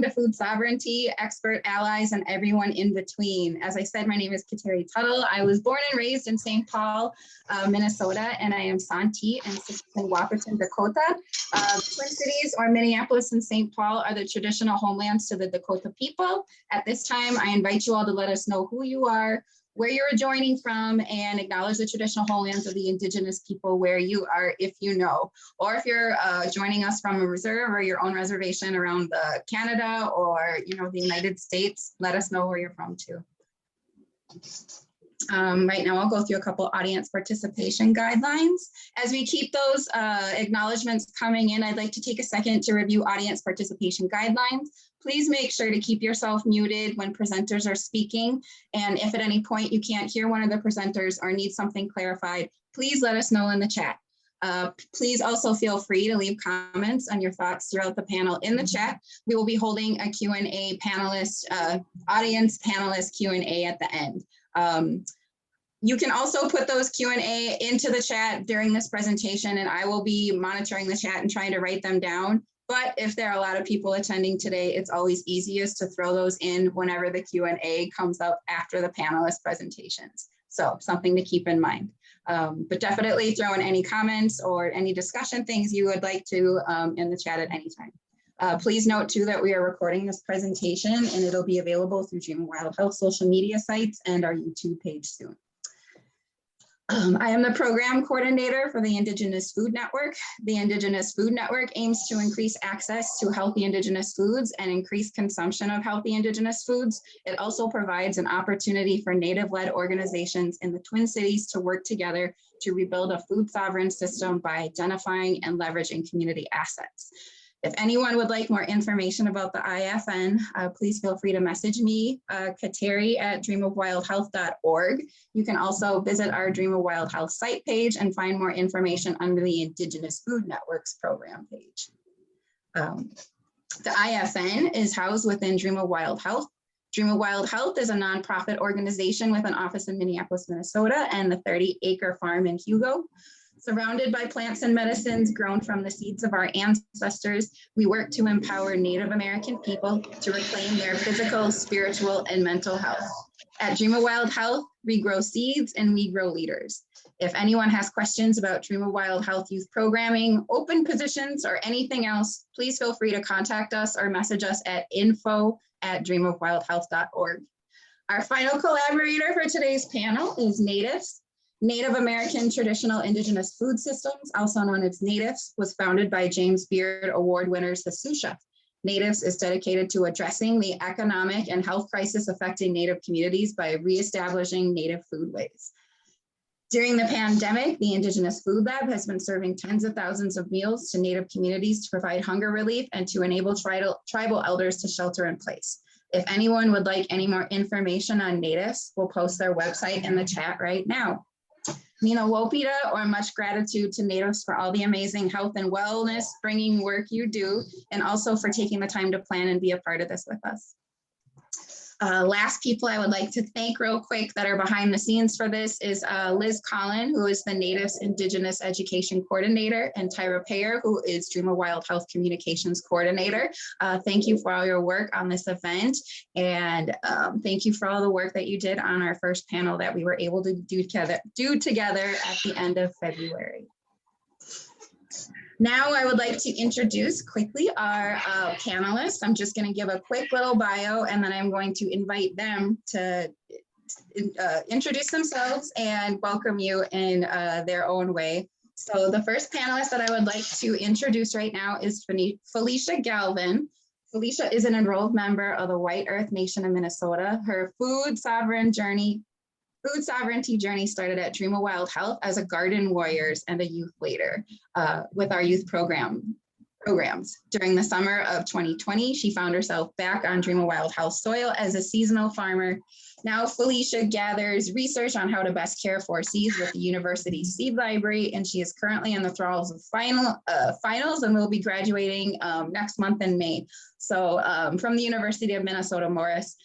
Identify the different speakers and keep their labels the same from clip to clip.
Speaker 1: to food sovereignty, expert allies, and everyone in between. As I said, my name is Kateri Tuttle. I was born and raised in St. Paul, Minnesota, and I am Santee and in Wahpeton, Dakota. Twin Cities, or Minneapolis and St. Paul, are the traditional homelands to the Dakota people. At this time, I invite you all to let us know who you are, where you're joining from, and acknowledge the traditional homelands of the Indigenous people where you are, if you know, or if you're joining us from a reserve or your own reservation around Canada or the United States, let us know where you're from too. Right now, I'll go through a couple audience participation guidelines. As we keep those acknowledgements coming in, I'd like to take a second to review audience participation guidelines. Please make sure to keep yourself muted when presenters are speaking. And if at any point you can't hear one of the presenters or need something clarified, please let us know in the chat. Please also feel free to leave comments on your thoughts throughout the panel in the chat. We will be holding a Q&A audience panelist Q&A at the end. You can also put those Q&A into the chat during this presentation, and I will be monitoring the chat and trying to write them down. But if there are a lot of people attending today, it's always easiest to throw those in whenever the Q&A comes up after the panelist presentations. So something to keep in mind. But definitely throw in any comments or any discussion things you would like to in the chat at any time. Please note too that we are recording this presentation and it'll be available through Dream of Wild Health social media sites and our YouTube page soon. I am the program coordinator for the Indigenous Food Network. The Indigenous Food Network aims to increase access to healthy Indigenous foods and increase consumption of healthy Indigenous foods. It also provides an opportunity for Native-led organizations in the Twin Cities to work together to rebuild a food sovereign system by identifying and leveraging community assets. If anyone would like more information about the IFN, please feel free to message me, Kateri at dreamofwildhealth.org. You can also visit our Dream of Wild Health site page and find more information under the Indigenous Food Network's program page. The IFN is housed within Dream of Wild Health. Dream of Wild Health is a nonprofit organization with an office in Minneapolis, Minnesota, and the 30-acre farm in Hugo. Surrounded by plants and medicines grown from the seeds of our ancestors, we work to empower Native American people to reclaim their physical, spiritual, and mental health. At Dream of Wild Health, we grow seeds and we grow leaders. If anyone has questions about Dream of Wild Health youth programming, open positions, or anything else, please feel free to contact us or message us at info@dreamofwildhealth.org. Our final collaborator for today's panel is NATIFS. Native American Traditional Indigenous Food Systems, also known as NATIFS, was founded by James Beard Award winners Hasusha. NATIFS is dedicated to addressing the economic and health crisis affecting Native communities by reestablishing Native foodways. During the pandemic, the Indigenous Food Lab has been serving tens of thousands of meals to Native communities to provide hunger relief and to enable tribal elders to shelter in place. If anyone would like any more information on NATIFS, we'll post their website in the chat right now. Mina Wopita, or much gratitude to NATIFS for all the amazing health and wellness bringing work you do, and also for taking the time to plan and be a part of this with us. Last people I would like to thank real quick that are behind the scenes for this is Liz Collin, who is the NATIFS Indigenous Education Coordinator, and Tyra Payer, who is Dream of Wild Health Communications Coordinator. Thank you for all your work on this event, and thank you for all the work that you did on our first panel that we were able to do together at the end of February. Now I would like to introduce quickly our panelists. I'm just going to give a quick little bio, and then I'm going to invite them to introduce themselves and welcome you in their own way. So the first panelist that I would like to introduce right now is Felicia Galvan. Felicia is an enrolled member of the White Earth Nation of Minnesota. Her food sovereignty journey started at Dream of Wild Health as a garden warriors and a youth leader with our youth programs. During the summer of 2020, she found herself back on Dream of Wild Health soil as a seasonal farmer. Now Felicia gathers research on how to best care for seeds with the university's seed library, and she is currently in the thralls of finals and will be graduating next month in May. So from the University of Minnesota Morris,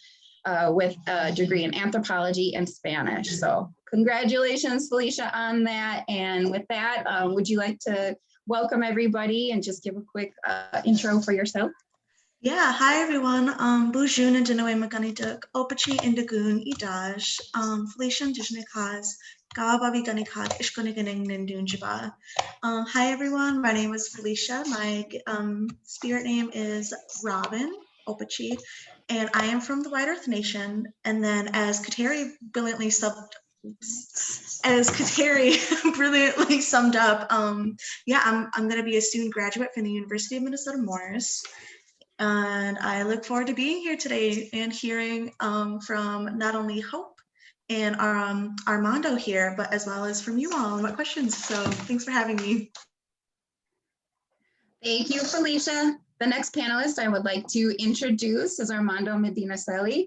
Speaker 1: with a degree in anthropology and Spanish. So congratulations, Felicia, on that. And with that, would you like to welcome everybody and just give a quick intro for yourself?
Speaker 2: Yeah, hi everyone. Bujun and Dinoe Maganituk, Opachi Indigoon, Idaj, Felicia Indigenous, Gawababi Ganikat, Ishkoniganing Nindunjaba. Hi everyone, my name is Felicia. My spirit name is Robin Opachi, and I am from the White Earth Nation. And then as Kateri brilliantly summed up, yeah, I'm going to be a student graduate from the University of Minnesota Morris. And I look forward to being here today and hearing from not only Hope and Armando here, but as well as from you all and what questions. So thanks for having me.
Speaker 1: Thank you, Felicia. The next panelist I would like to introduce is Armando Medinaceli.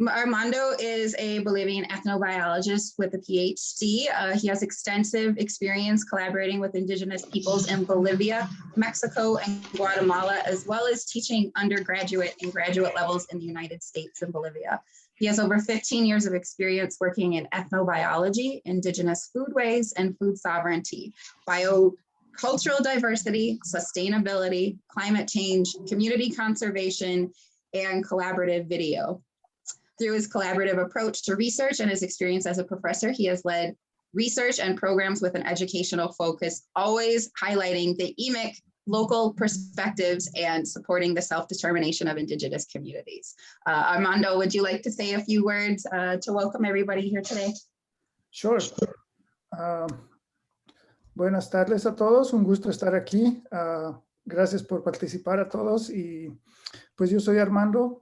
Speaker 1: Armando is a Bolivian ethnobiologist with a PhD. He has extensive experience collaborating with indigenous peoples in Bolivia, Mexico, and Guatemala, as well as teaching undergraduate and graduate levels in the United States and Bolivia. He has over 15 years of experience working in ethnobiology, indigenous foodways, and food sovereignty, biocultural diversity, sustainability, climate change, community conservation, and collaborative video. Through his collaborative approach to research and his experience as a professor, he has led research and programs with an educational focus, always highlighting the EMIC local perspectives and supporting the self-determination of indigenous communities. Armando, would you like to say a few words to welcome everybody here today?
Speaker 3: Sure. Buenas tardes a todos, un gusto estar aquí. Gracias por participar a todos y pues yo soy Armando.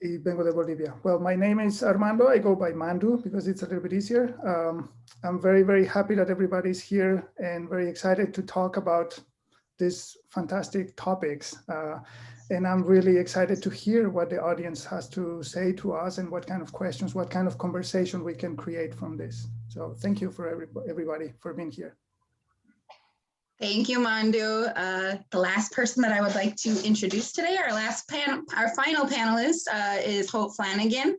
Speaker 3: Y vengo de Bolivia. Well, my name is Armando. I go by Mandu because it's a little bit easier. I'm very, very happy that everybody's here and very excited to talk about these fantastic topics. And I'm really excited to hear what the audience has to say to us and what kind of questions, what kind of conversation we can create from this. So thank you for everybody for being here.
Speaker 1: Thank you, Mandu. The last person that I would like to introduce today, our final panelist is Hope Flanagan.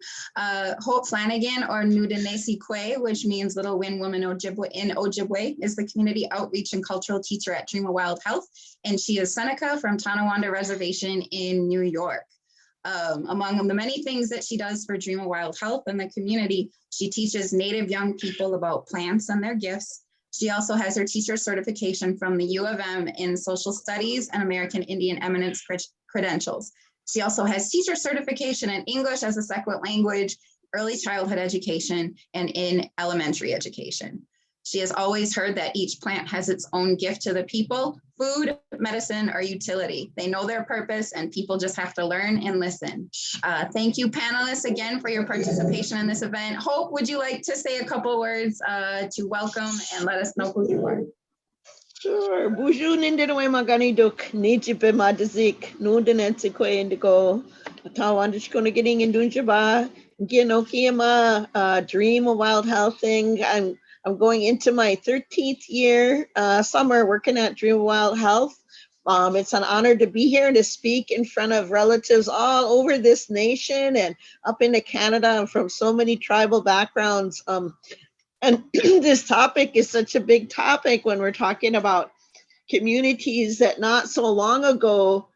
Speaker 1: Hope Flanagan, or Nudanesi Kwe, which means Little Wind Woman in Ojibwe, is the community outreach and cultural teacher at Dream of Wild Health, and she is Seneca from Tonawanda Reservation in New York. Among the many things that she does for Dream of Wild Health and the community, she teaches Native young people about plants and their gifts. She also has her teacher certification from the U of M in social studies and American Indian Eminence credentials. She also has teacher certification in English as a second language, early childhood education, and in elementary education. She has always heard that each plant has its own gift to the people, food, medicine, or utility. They know their purpose and people just have to learn and listen. Thank you, panelists, again for your participation in this event. Hope, would you like to say a couple words to welcome and let us know who you are?
Speaker 4: Sure. Bonjour, Nindinwe Maganiduk, Nijipe Madazik, Nudanetsikwe Indigo, Tawandishkona getting in Dunjaba, Ginokiyama, Dream of Wild Health thing. I'm going into my 13th year summer working at Dream of Wild Health. It's an honor to be here and to speak in front of relatives all over this nation and up into Canada and from so many tribal backgrounds. And this topic is such a big topic when we're talking about communities that not so long ago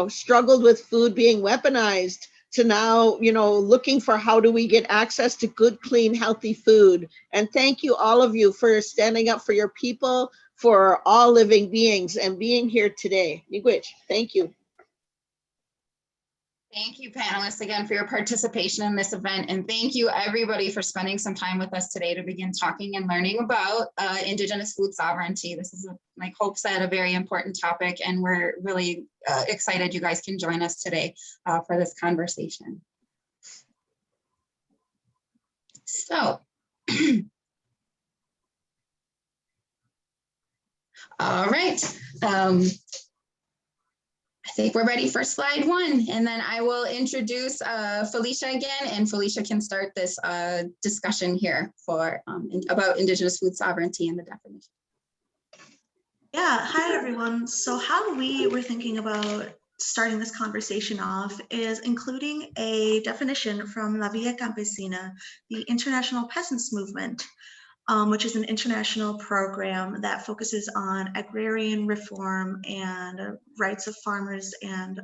Speaker 4: struggled with food being weaponized to now, looking for how do we get access to good, clean, healthy food. And thank you, all of you, for standing up for your people, for all living beings, and being here today. Miigwech, thank you.
Speaker 1: Thank you, panelists, again for your participation in this event. And thank you, everybody, for spending some time with us today to begin talking and learning about Indigenous food sovereignty. This is, like Hope said, a very important topic, and we're really excited you guys can join us today for this conversation. So, all right. I think we're ready for slide one, and then I will introduce Felicia again, and Felicia can start this discussion here for about Indigenous food sovereignty and the definition.
Speaker 2: Yeah, hi everyone. So how we were thinking about starting this conversation off is including a definition from La Villa Campesina, the International Peasants Movement. which is an international program that focuses on agrarian reform and rights of farmers and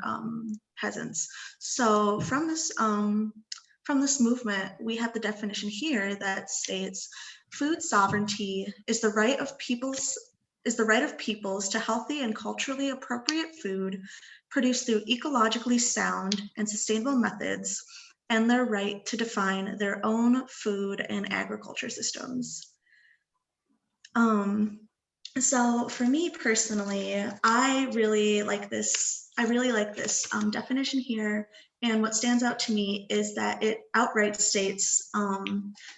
Speaker 2: peasants. So from this movement, we have the definition here that states food sovereignty is the right of peoples to healthy and culturally appropriate food produced through ecologically sound and sustainable methods, and their right to define their own food and agriculture systems. So for me personally, I really like this definition here. And what stands out to me is that it outright states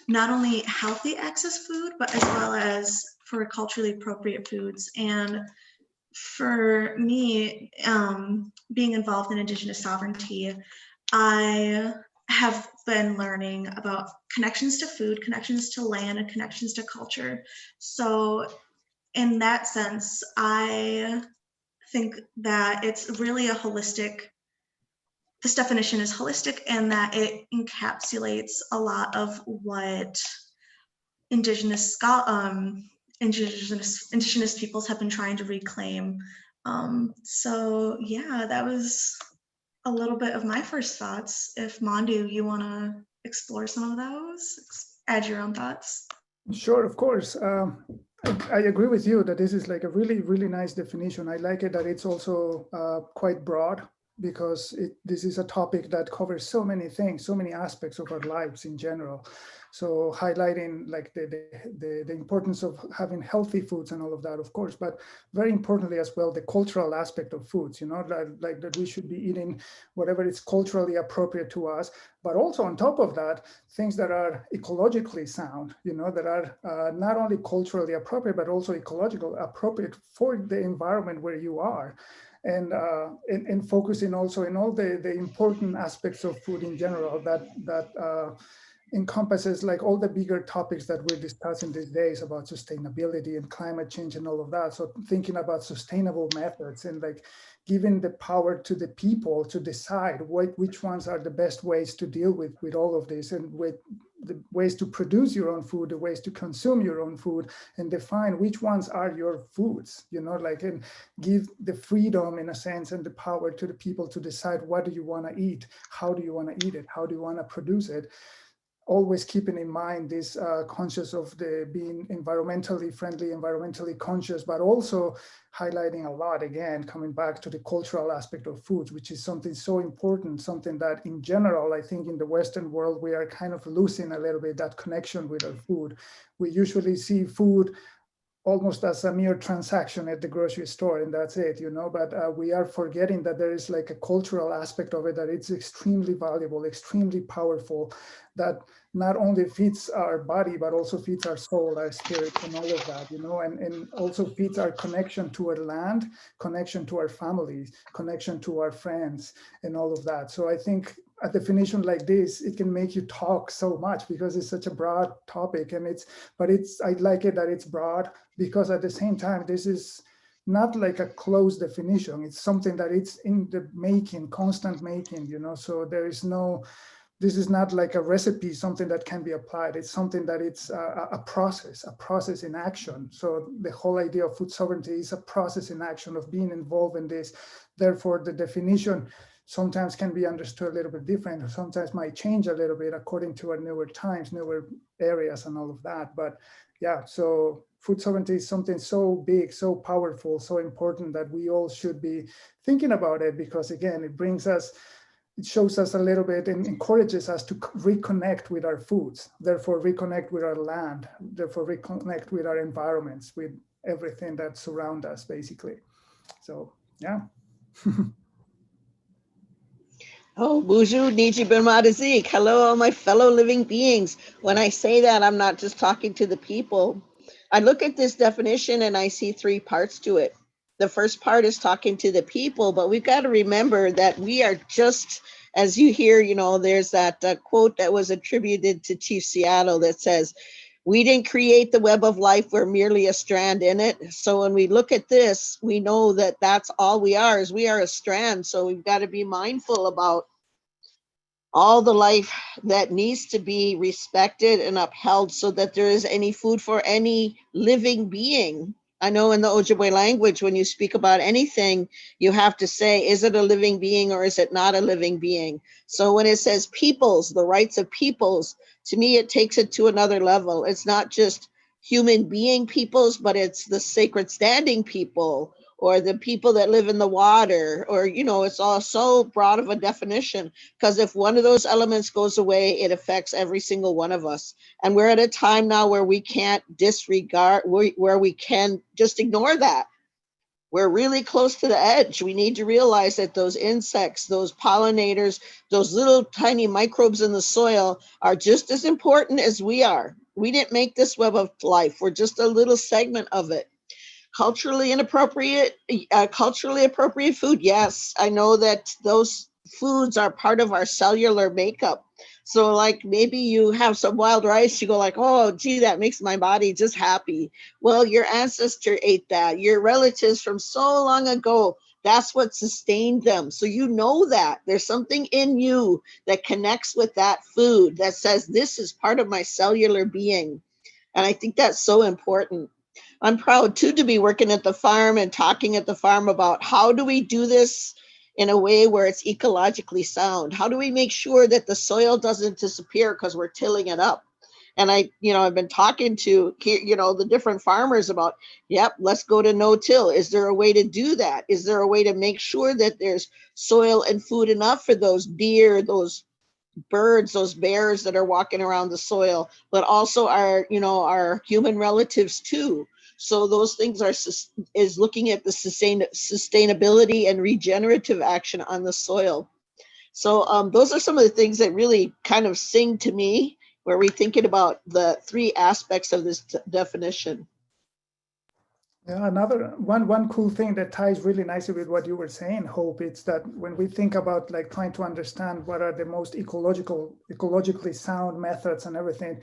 Speaker 2: not only healthy access food, but as well as for culturally appropriate foods. And for me, being involved in Indigenous sovereignty, I have been learning about connections to food, connections to land, and connections to culture. So in that sense, I think that it's really a holistic, this definition is holistic, and that it encapsulates a lot of what indigenous peoples have been trying to reclaim. So yeah, that was a little bit of my first thoughts. If Mandu, you want to explore some of those, add your own thoughts.
Speaker 3: Sure, of course. I agree with you that this is like a really, really nice definition. I like it that it's also quite broad, because this is a topic that covers so many things, so many aspects of our lives in general. So highlighting like the importance of having healthy foods and all of that, of course, but very importantly as well, the cultural aspect of foods, you know, like that we should be eating whatever is culturally appropriate to us, but also on top of that, things that are ecologically sound, you know, that are not only culturally appropriate, but also ecological appropriate for the environment where you are. And focusing also in all the important aspects of food in general that encompasses like all the bigger topics that we're discussing these days about sustainability and climate change and all of that. So thinking about sustainable methods and like giving the power to the people to decide which ones are the best ways to deal with all of this, and with the ways to produce your own food, the ways to consume your own food, and define which ones are your foods, you know, like, and give the freedom in a sense and the power to the people to decide what do you want to eat, how do you want to eat it, how do you want to produce it. Always keeping in mind this conscious of the being environmentally friendly, environmentally conscious, but also highlighting a lot, again, coming back to the cultural aspect of foods, which is something so important, something that in general, I think in the Western world, we are kind of losing a little bit that connection with our food. We usually see food almost as a mere transaction at the grocery store, and that's it, you know, but we are forgetting that there is like a cultural aspect of it, that it's extremely valuable, extremely powerful, that not only feeds our body, but also feeds our soul, our spirit, and all of that, you know, and also feeds our connection to our land, connection to our families, connection to our friends, and all of that. So I think a definition like this, it can make you talk so much because it's such a broad topic, and I like it that it's broad, because at the same time, this is not like a closed definition. It's something that it's in the making, constant making, you know, so this is not like a recipe, something that can be applied. It's something that it's a process in action. So the whole idea of food sovereignty is a process in action of being involved in this. Therefore, the definition sometimes can be understood a little bit different, or sometimes might change a little bit according to our newer times, newer areas, and all of that. But yeah, so food sovereignty is something so big, so powerful, so important that we all should be thinking about it, because again, it shows us a little bit and encourages us to reconnect with our foods, therefore reconnect with our land, therefore reconnect with our environments, with everything that surrounds us, basically. So, yeah.
Speaker 4: Oh, bonjour, Niji Benmadazik. Hello, all my fellow living beings. When I say that, I'm not just talking to the people. I look at this definition and I see three parts to it. The first part is talking to the people, but we've got to remember that we are just, as you hear, you know, there's that quote that was attributed to Chief Seattle that says, "We didn't create the web of life, we're merely a strand in it." So when we look at this, we know that that's all we are, is we are a strand. So we've got to be mindful about all the life that needs to be respected and upheld so that there is any food for any living being. I know in the Ojibwe language, when you speak about anything, you have to say, is it a living being or is it not a living being? So when it says peoples, the rights of peoples, to me, it takes it to another level. It's not just human being peoples, but it's the sacred standing people or the people that live in the water, or, you know, it's all so broad of a definition, because if one of those elements goes away, it affects every single one of us. And we're at a time now where we can't disregard, where we can just ignore that. We're really close to the edge. We need to realize that those insects, those pollinators, those little tiny microbes in the soil are just as important as we are. We didn't make this web of life. We're just a little segment of it. Culturally appropriate food. Yes, I know that those foods are part of our cellular makeup. So like maybe you have some wild rice, you go like, oh, gee, that makes my body just happy. Well, your ancestor ate that. Your relatives from so long ago, that's what sustained them. So you know that there's something in you that connects with that food that says this is part of my cellular being. And I think that's so important. I'm proud too to be working at the farm and talking at the farm about how do we do this in a way where it's ecologically sound? How do we make sure that the soil doesn't disappear because we're tilling it up? And I've been talking to, the different farmers about, yep, let's go to no-till. Is there a way to do that? Is there a way to make sure that there's soil and food enough for those deer, those birds, those bears that are walking around the soil, but also our human relatives too. So those things is looking at the sustainability and regenerative action on the soil. So those are some of the things that really kind of sing to me, where we're thinking about the three aspects of this definition.
Speaker 3: Yeah, another one cool thing that ties really nicely with what you were saying, Hope, it's that when we think about like trying to understand what are the most ecologically sound methods and everything,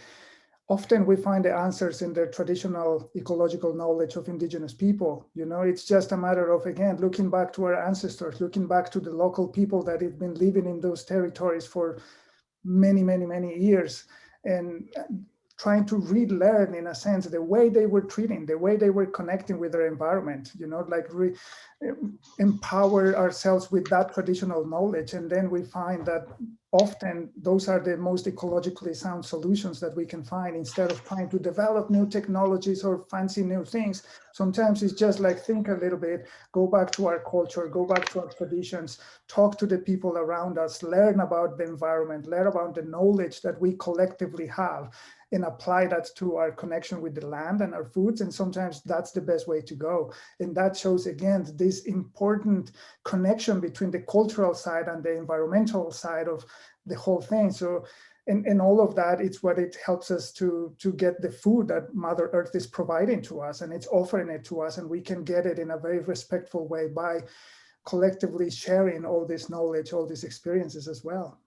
Speaker 3: often we find the answers in the traditional ecological knowledge of indigenous people. It's just a matter of, again, looking back to our ancestors, looking back to the local people that have been living in those territories for many, many, many years, and trying to relearn, in a sense, the way they were treating, the way they were connecting with their environment, empower ourselves with that traditional knowledge. And then we find that often those are the most ecologically sound solutions that we can find, instead of trying to develop new technologies or fancy new things. Sometimes it's just like, think a little bit, go back to our culture, go back to our traditions, talk to the people around us, learn about the environment, learn about the knowledge that we collectively have, and apply that to our connection with the land and our foods. And sometimes that's the best way to go. And that shows, again, this important connection between the cultural side and the environmental side of the whole thing. So, and all of that, it's what it helps us to get the food that Mother Earth is providing to us, and it's offering it to us, and we can get it in a very respectful way by collectively sharing all this knowledge, all these experiences as well.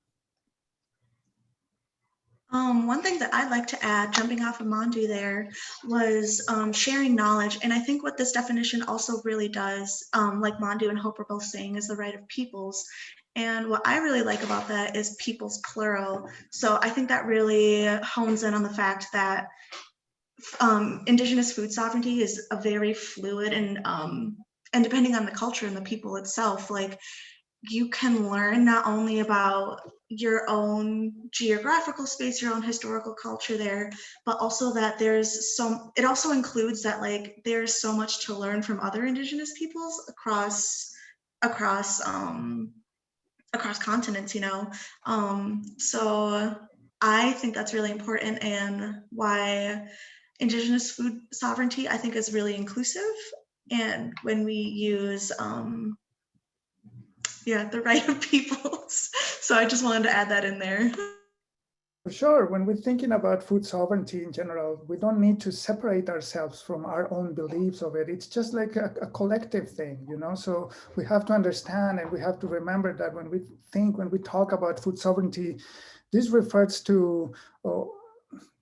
Speaker 2: One thing that I'd like to add, jumping off of Mandu there, was sharing knowledge. And I think what this definition also really does, like Mandu and Hope are both saying, is the right of peoples. And what I really like about that is peoples plural. So I think that really hones in on the fact that Indigenous food sovereignty is a very fluid and depending on the culture and the people itself, like, you can learn not only about your own geographical space, your own historical culture there, but also that it also includes that, like, there's so much to learn from other Indigenous peoples across continents, so I think that's really important, and why Indigenous food sovereignty, I think, is really inclusive. And when we use the right of peoples. So I just wanted to add that in there.
Speaker 3: For sure, when we're thinking about food sovereignty in general, we don't need to separate ourselves from our own beliefs of it. It's just like a collective thing, so we have to understand, and we have to remember that when we talk about food sovereignty, this refers to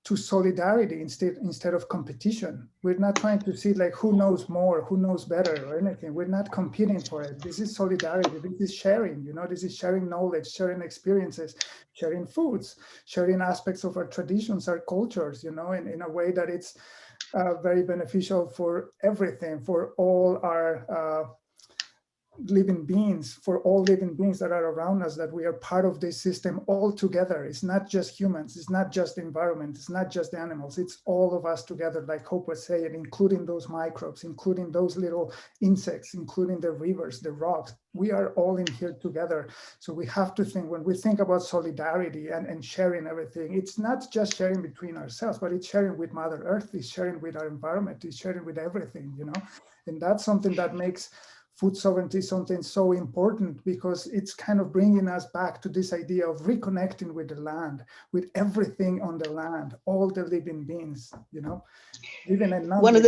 Speaker 3: to solidarity instead of competition. We're not trying to see like who knows more, who knows better or anything. We're not competing for it. This is solidarity. This is sharing, you know, this is sharing knowledge, sharing experiences, sharing foods, sharing aspects of our traditions, our cultures, you know, in a way that it's very beneficial for everything, for all our living beings, for all living beings that are around us, that we are part of this system all together. It's not just humans, it's not just the environment, it's not just the animals, it's all of us together, like Hope was saying, including those microbes, including those little insects, including the rivers, the rocks. We are all in here together. So we have to think, when we think about solidarity and sharing everything, it's not just sharing between ourselves, but it's sharing with Mother Earth, it's sharing with our environment, it's sharing with everything, you know? And that's something that makes food sovereignty is something so important, because it's kind of bringing us back to this idea of reconnecting with the land, with everything on the land, all the living beings, you know, even a
Speaker 4: One of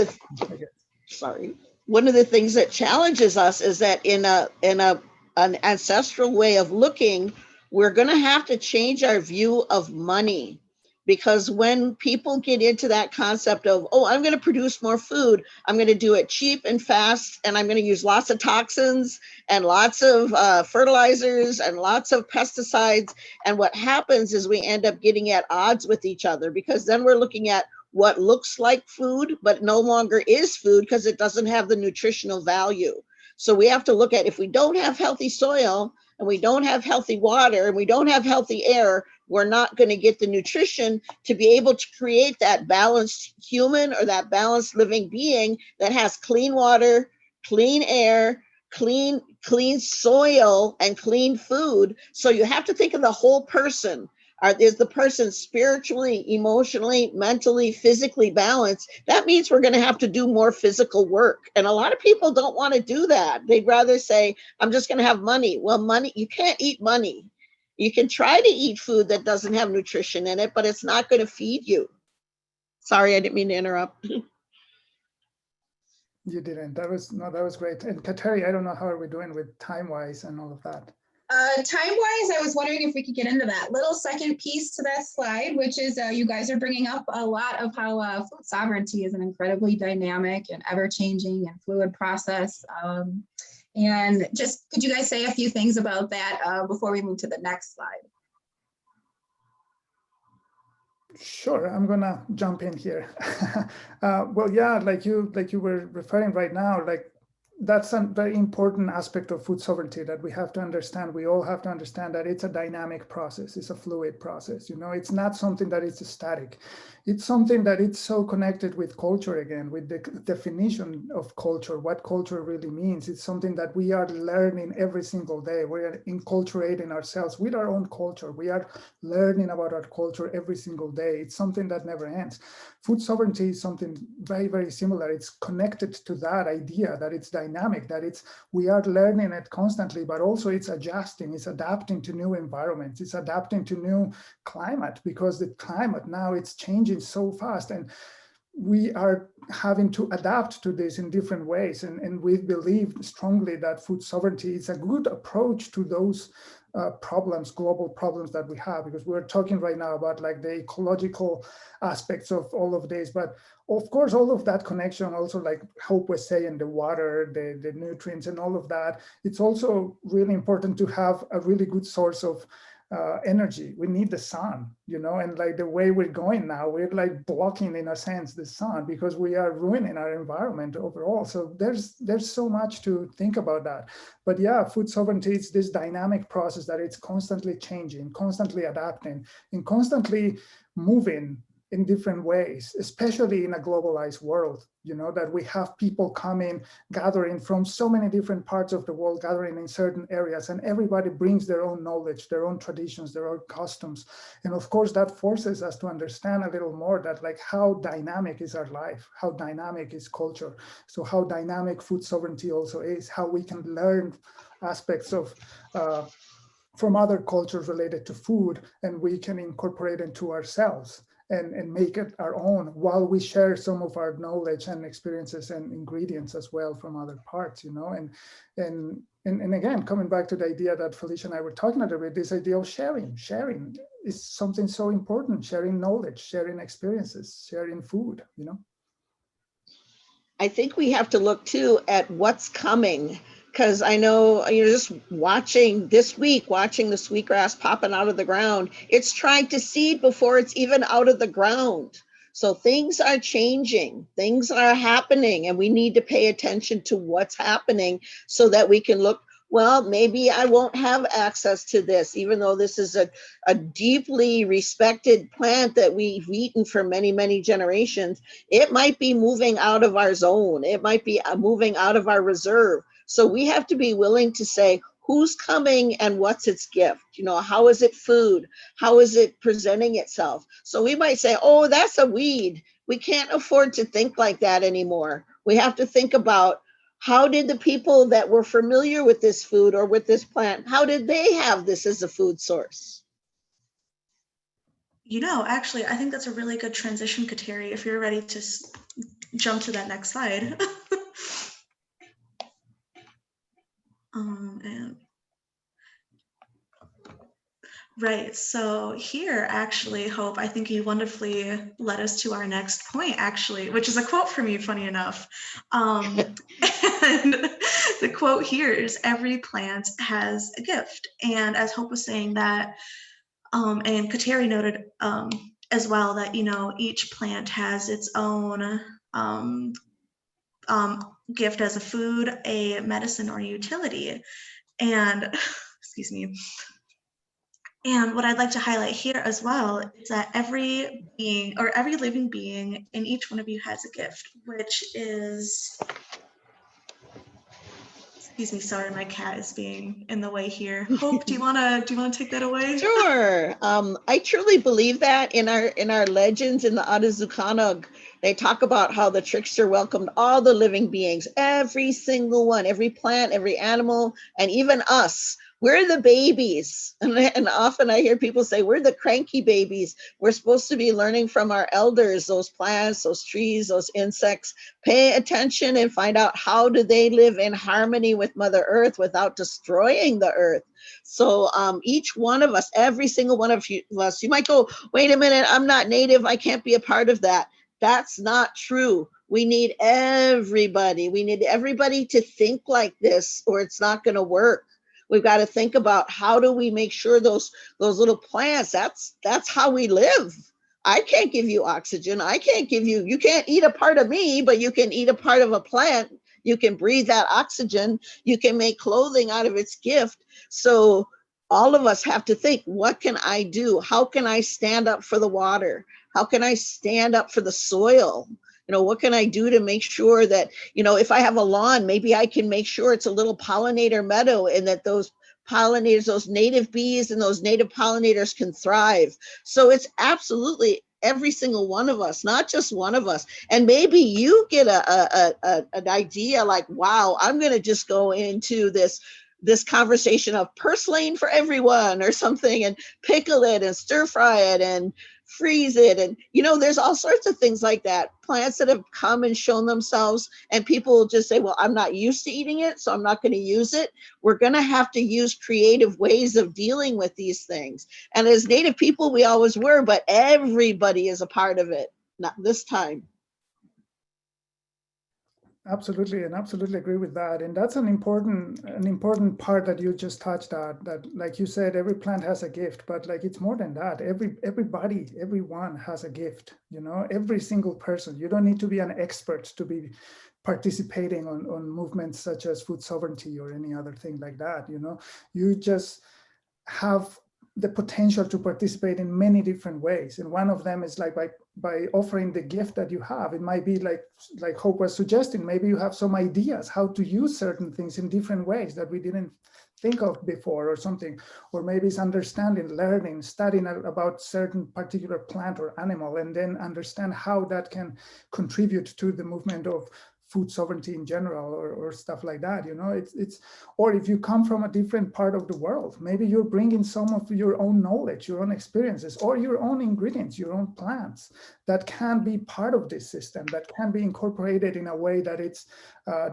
Speaker 4: the things that challenges us is that in an ancestral way of looking, we're going to have to change our view of money. Because when people get into that concept of, oh, I'm going to produce more food, I'm going to do it cheap and fast, and I'm going to use lots of toxins and lots of fertilizers and lots of pesticides. And what happens is we end up getting at odds with each other, because then we're looking at what looks like food, but no longer is food because it doesn't have the nutritional value. So we have to look at, if we don't have healthy soil and we don't have healthy water and we don't have healthy air, we're not going to get the nutrition to be able to create that balanced human or that balanced living being that has clean water, clean air, clean soil, and clean food. So you have to think of the whole person. Is the person spiritually, emotionally, mentally, physically balanced? That means we're going to have to do more physical work. And a lot of people don't want to do that. They'd rather say, I'm just going to have money. Well, money, you can't eat money. You can try to eat food that doesn't have nutrition in it, but it's not going to feed you. Sorry, I didn't mean to interrupt.
Speaker 3: You didn't. That was great. And Kateri, I don't know how are we doing with time-wise and all of that.
Speaker 1: Time-wise, I was wondering if we could get into that little second piece to that slide, which is you guys are bringing up a lot of how food sovereignty is an incredibly dynamic and ever-changing and fluid process. And just, could you guys say a few things about that before we move to the next slide?
Speaker 3: Sure, I'm gonna jump in here. Well, yeah, like you were referring right now, like that's a very important aspect of food sovereignty that we have to understand. We all have to understand that it's a dynamic process. It's a fluid process. You know, it's not something that is static. It's something that it's so connected with culture again, with the definition of culture, what culture really means. It's something that we are learning every single day. We are enculturating ourselves with our own culture. We are learning about our culture every single day. It's something that never ends. Food sovereignty is something very, very similar. It's connected to that idea that it's dynamic, that we are learning it constantly, but also it's adjusting, it's adapting to new environments, it's adapting to new climate, because the climate now it's changing so fast, and we are having to adapt to this in different ways. And we believe strongly that food sovereignty is a good approach to those problems, global problems that we have, because we're talking right now about like the ecological aspects of all of this. But of course, all of that connection also, like Hope was saying, the water, the nutrients and all of that, it's also really important to have a really good source of energy. We need the sun, you know, and like the way we're going now, we're like blocking in a sense the sun because we are ruining our environment overall. So there's so much to think about that. But yeah, food sovereignty is this dynamic process that it's constantly changing, constantly adapting, and constantly moving in different ways, especially in a globalized world, you know, that we have people coming, gathering from so many different parts of the world, gathering in certain areas, and everybody brings their own knowledge, their own traditions, their own customs. And of course, that forces us to understand a little more that like how dynamic is our life, how dynamic is culture. So how dynamic food sovereignty also is, how we can learn aspects of from other cultures related to food, and we can incorporate into ourselves. and make it our own, while we share some of our knowledge and experiences and ingredients as well from other parts, you know. And again, coming back to the idea that Felicia and I were talking about, this idea of sharing is something so important. Sharing knowledge, sharing experiences, sharing food, you know.
Speaker 4: I think we have to look too at what's coming, because I know you're just watching this week, watching the sweetgrass popping out of the ground. It's trying to seed before it's even out of the ground. So things are changing, things are happening, and we need to pay attention to what's happening so that we can look, well, maybe I won't have access to this, even though this is a deeply respected plant that we've eaten for many, many generations. It might be moving out of our zone. It might be moving out of our reserve. So we have to be willing to say, who's coming and what's its gift? You know, how is it food? How is it presenting itself? So we might say, oh, that's a weed. We can't afford to think like that anymore. We have to think about, how did the people that were familiar with this food or with this plant, how did they have this as a food source?
Speaker 2: You know, actually, I think that's a really good transition, Kateri, if you're ready to jump to that next slide. And right, so here, actually, Hope, I think you wonderfully led us to our next point, actually, which is a quote from you, funny enough. And the quote here is, every plant has a gift. And as Hope was saying that, and Kateri noted as well that, you know, each plant has its own gift as a food, a medicine, or utility. And, excuse me. And what I'd like to highlight here as well is that every being, or every living being in each one of you has a gift, which is, excuse me, sorry, my cat is being in the way here. Hope, do you wanna take that away?
Speaker 4: Sure. I truly believe that in our legends in the Atazukanog, they talk about how the trickster welcomed all the living beings, every single one, every plant, every animal, and even us. We're the babies. And often I hear people say, we're the cranky babies. We're supposed to be learning from our elders, those plants, those trees, those insects. Pay attention and find out, how do they live in harmony with Mother Earth without destroying the earth? So each one of us, every single one of us, you might go, wait a minute, I'm not Native, I can't be a part of that. That's not true. We need everybody. We need everybody to think like this, or it's not going to work. We've got to think about, how do we make sure those little plants, that's how we live. I can't give you oxygen. I can't give you, you can't eat a part of me, but you can eat a part of a plant. You can breathe that oxygen. You can make clothing out of its gift. So all of us have to think, what can I do? How can I stand up for the water? How can I stand up for the soil? You know, what can I do to make sure that, you know, if I have a lawn, maybe I can make sure it's a little pollinator meadow, and that those pollinators, those native bees and those native pollinators can thrive. So it's absolutely every single one of us, not just one of us. And maybe you get an idea like, wow, I'm going to just go into this conversation of purslane for everyone or something, and pickle it and stir fry it and freeze it. And, you know, there's all sorts of things like that. Plants that have come and shown themselves, and people just say, well, I'm not used to eating it, so I'm not going to use it. We're going to have to use creative ways of dealing with these things. And as Native people, we always were, but everybody is a part of it, not this time.
Speaker 3: Absolutely, and absolutely agree with that. And that's an important part that you just touched on, that, like you said, every plant has a gift, but like, it's more than that. Everybody, everyone has a gift, you know, every single person. You don't need to be an expert to be participating on movements such as food sovereignty or any other thing like that, you know. You just have the potential to participate in many different ways. And one of them is like by offering the gift that you have. It might be like Hope was suggesting, maybe you have some ideas how to use certain things in different ways that we didn't think of before or something. Or maybe it's understanding, learning, studying about certain particular plant or animal, and then understand how that can contribute to the movement of food sovereignty in general, or stuff like that. You know, or if you come from a different part of the world, maybe you're bringing some of your own knowledge, your own experiences, or your own ingredients, your own plants that can be part of this system, that can be incorporated in a way that it's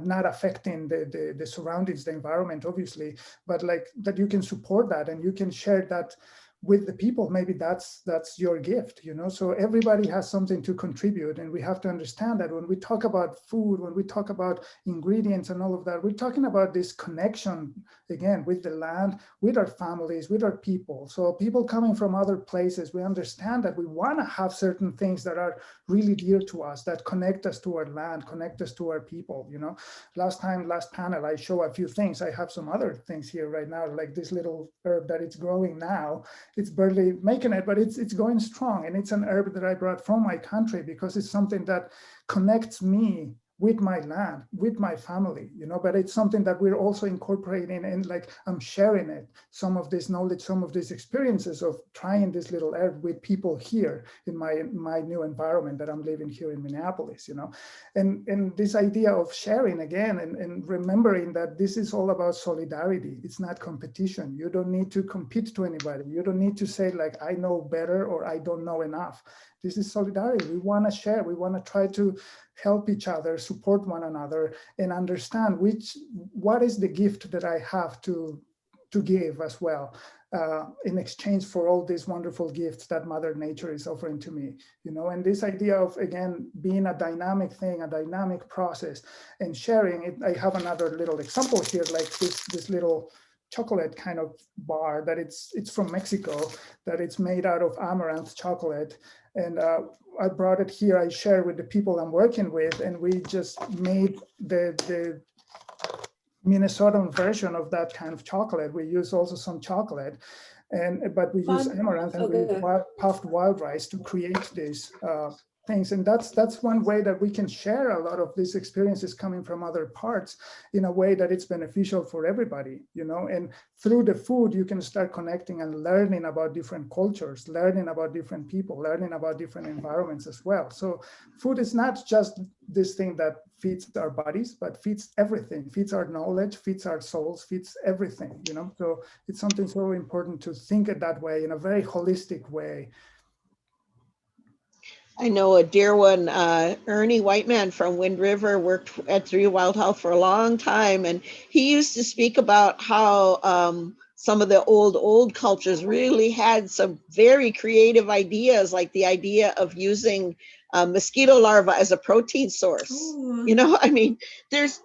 Speaker 3: not affecting the surroundings, the environment, obviously, but like that you can support that and you can share that with the people. Maybe that's your gift, you know. So everybody has something to contribute, and we have to understand that when we talk about food, when we talk about ingredients and all of that, we're talking about this connection again with the land, with our families, with our people. So people coming from other places, we understand that we want to have certain things that are really dear to us, that connect us to our land, connect us to our people, you know. Last panel, I show a few things. I have some other things here right now, like this little herb that it's growing now. It's barely making it, but it's going strong. And it's an herb that I brought from my country because it's something that connects me with my land, with my family, you know, but it's something that we're also incorporating, and like I'm sharing it, some of this knowledge, some of these experiences of trying this little herb with people here in my new environment that I'm living here in Minneapolis, you know. And this idea of sharing again, and remembering that this is all about solidarity. It's not competition. You don't need to compete to anybody. You don't need to say like, I know better or I don't know enough. This is solidarity. We want to share. We want to try to help each other, support one another, and understand what is the gift that I have to give as well, in exchange for all these wonderful gifts that Mother Nature is offering to me, you know. And this idea of, again, being a dynamic thing, a dynamic process, and sharing it. I have another little example here, like this little chocolate kind of bar that it's from Mexico, that it's made out of amaranth chocolate. And I brought it here. I share with the people I'm working with, and we just made the Minnesotan version of that kind of chocolate. We use also some chocolate, but we use amaranth, and we puffed wild rice to create these things. And that's one way that we can share a lot of these experiences coming from other parts in a way that it's beneficial for everybody, you know. And through the food, you can start connecting and learning about different cultures, learning about different people, learning about different environments as well. So food is not just this thing that feeds our bodies, but feeds everything, feeds our knowledge, feeds our souls, feeds everything, you know. So it's something so important to think it that way, in a very holistic way.
Speaker 4: I know a dear one, Ernie Whiteman from Wind River, worked at 3 Wild Health for a long time. And he used to speak about how some of the old cultures really had some very creative ideas, like the idea of using mosquito larvae as a protein source. Ooh. You know, I mean, there's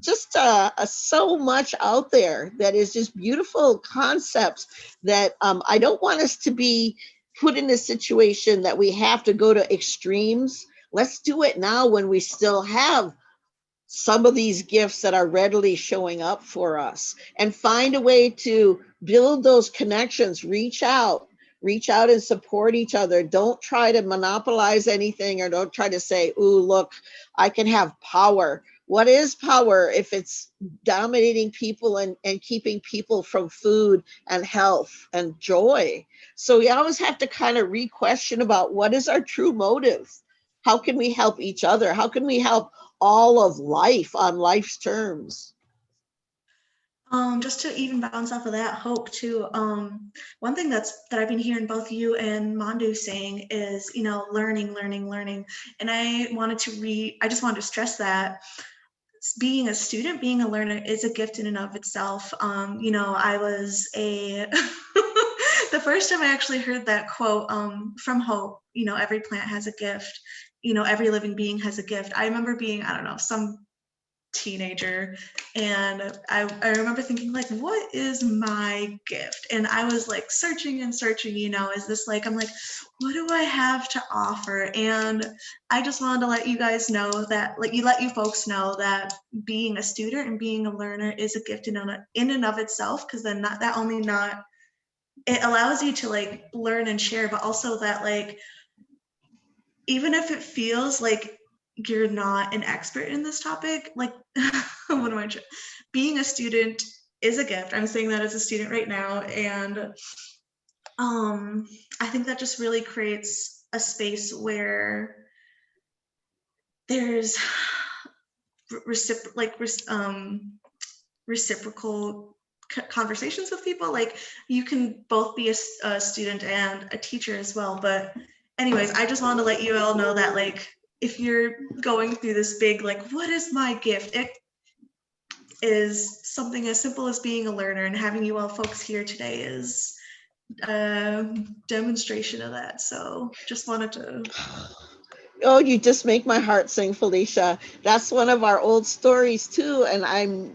Speaker 4: just so much out there that is just beautiful concepts that I don't want us to be put in a situation that we have to go to extremes. Let's do it now when we still have some of these gifts that are readily showing up for us, and find a way to build those connections, reach out and support each other. Don't try to monopolize anything, or don't try to say, ooh, look, I can have power. What is power if it's dominating people and keeping people from food and health and joy? So we always have to kind of re-question about what is our true motive? How can we help each other? How can we help all of life on life's terms?
Speaker 2: Just to even bounce off of that, Hope, too, one thing that I've been hearing both you and Mandu saying is, you know, learning. And I just wanted to stress that being a student, being a learner is a gift in and of itself. You know, I was the first time I actually heard that quote from Hope, you know, every plant has a gift, you know, every living being has a gift. I remember being, I don't know, some teenager, and I remember thinking, like, what is my gift? And I was like searching, you know, is this like, I'm like, what do I have to offer? And I just wanted to let you guys know that, like, let you folks know that being a student and being a learner is a gift in and of itself, because then it allows you to like learn and share, but also that, like, even if it feels like you're not an expert in this topic, like, being a student is a gift. I'm saying that as a student right now. And I think that just really creates a space where there's reciprocal conversations with people. Like you can both be a student and a teacher as well. But anyways, I just wanted to let you all know that like, if you're going through this big, like, what is my gift? It is something as simple as being a learner, and having you all folks here today is a demonstration of that. So just wanted to.
Speaker 4: Oh, you just make my heart sing, Felicia. That's one of our old stories too, and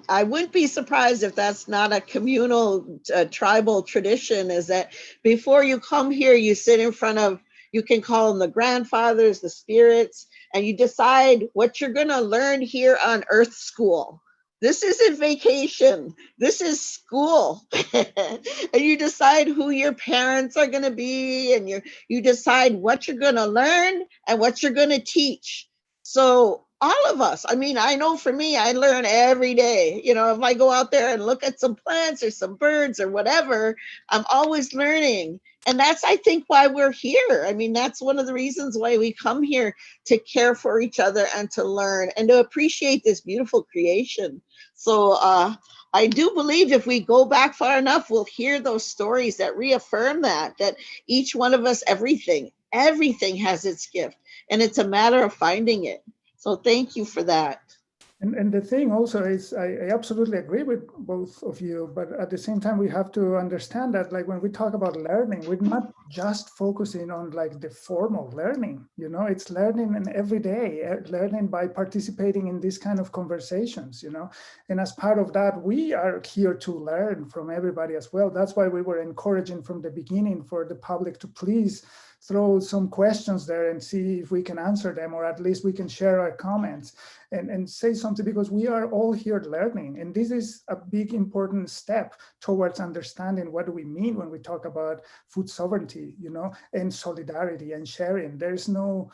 Speaker 4: I wouldn't be surprised if that's not a communal, tribal tradition. Is that before you come here, you sit in front of, you can call them the grandfathers, the spirits, and you decide what you're going to learn here on Earth School. This isn't vacation. This is school. And you decide who your parents are going to be, and you decide what you're going to learn and what you're going to teach. So all of us, I mean, I know for me, I learn every day. You know, if I go out there and look at some plants or some birds or whatever, I'm always learning. And that's, I think, why we're here. I mean, that's one of the reasons why we come here, to care for each other and to learn and to appreciate this beautiful creation. So I do believe if we go back far enough, we'll hear those stories that reaffirm that each one of us, everything has its gift, and it's a matter of finding it. So thank you for that.
Speaker 3: And the thing also is, I absolutely agree with both of you, but at the same time, we have to understand that, like, when we talk about learning, we're not just focusing on like the formal learning, you know, it's learning in every day, learning by participating in these kind of conversations, you know, and as part of that, we are here to learn from everybody as well. That's why we were encouraging from the beginning for the public to please throw some questions there and see if we can answer them, or at least we can share our comments and say something, because we are all here learning. And this is a big important step towards understanding what do we mean when we talk about food sovereignty, you know, and solidarity and sharing. There's no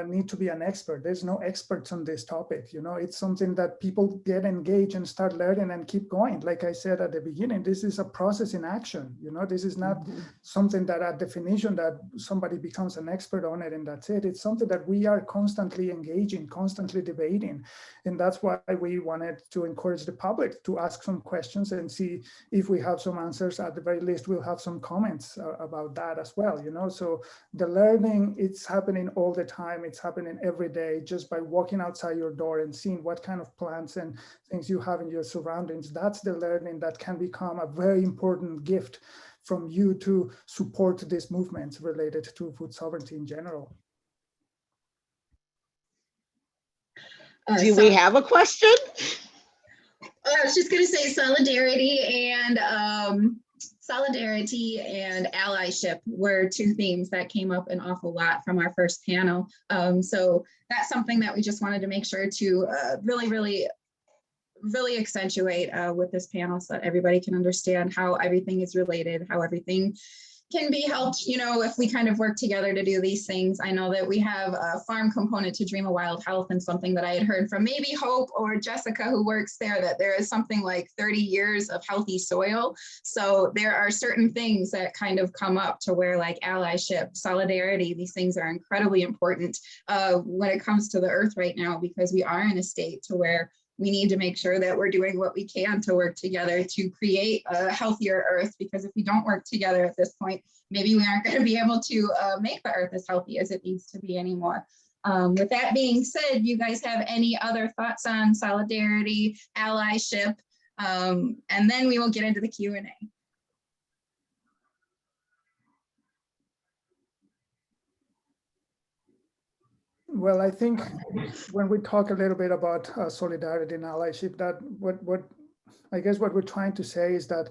Speaker 3: need to be an expert. There's no experts on this topic. You know, it's something that people get engaged and start learning and keep going. Like I said at the beginning, this is a process in action. You know, this is not something that a definition that somebody becomes an expert on it and that's it. It's something that we are constantly engaging, constantly debating. And that's why we wanted to encourage the public to ask some questions and see if we have some answers. At the very least, we'll have some comments about that as well. You know, so the learning, it's happening all the time. It's happening every day, just by walking outside your door and seeing what kind of plants and things you have in your surroundings. That's the learning that can become a very important gift from you to support these movements related to food sovereignty in general.
Speaker 4: Do we have a question?
Speaker 1: I was just going to say solidarity and allyship were two themes that came up an awful lot from our first panel. So that's something that we just wanted to make sure to really accentuate with this panel, so that everybody can understand how everything is related, how everything can be helped, you know, if we kind of work together to do these things. I know that we have a farm component to Dream of Wild Health, and something that I had heard from maybe Hope or Jessica, who works there, that there is something like 30 years of healthy soil. So there are certain things that kind of come up to where, like allyship, solidarity, these things are incredibly important when it comes to the earth right now, because we are in a state to where we need to make sure that we're doing what we can to work together to create a healthier earth, because if we don't work together at this point, maybe we aren't going to be able to make the earth as healthy as it needs to be anymore. With that being said, you guys have any other thoughts on solidarity, allyship, and then we will get into the Q&A.
Speaker 3: Well, I think when we talk a little bit about solidarity and allyship, that what I guess what we're trying to say is that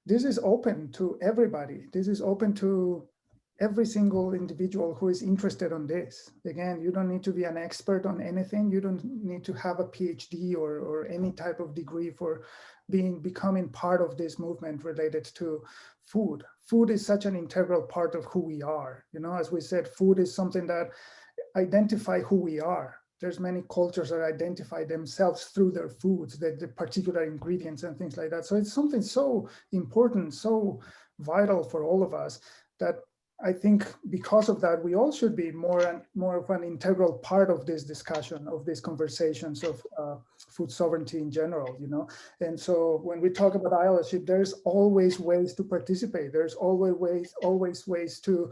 Speaker 3: this is open to everybody. This is open to every single individual who is interested on this. Again, you don't need to be an expert on anything. You don't need to have a PhD or any type of degree for becoming part of this movement related to food. Food is such an integral part of who we are. You know, as we said, food is something that identify who we are. There's many cultures that identify themselves through their foods, the particular ingredients and things like that. So it's something so important, so vital for all of us, that I think because of that, we all should be more of an integral part of this discussion, of these conversations of food sovereignty in general, you know. And so when we talk about allyship, there's always ways to participate. There's always ways to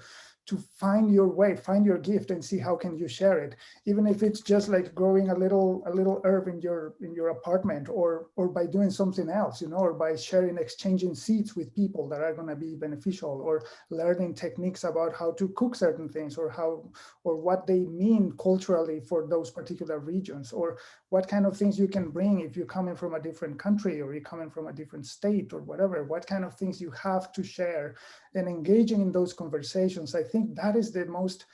Speaker 3: find your way, find your gift, and see how can you share it. Even if it's just like growing a little herb in your apartment, or by doing something else, you know, or by exchanging seeds with people that are going to be beneficial, or learning techniques about how to cook certain things, or what they mean culturally for those particular regions, or what kind of things you can bring if you're coming from a different country, or you're coming from a different state, or whatever, what kind of things you have to share. And engaging in those conversations, I think that is the most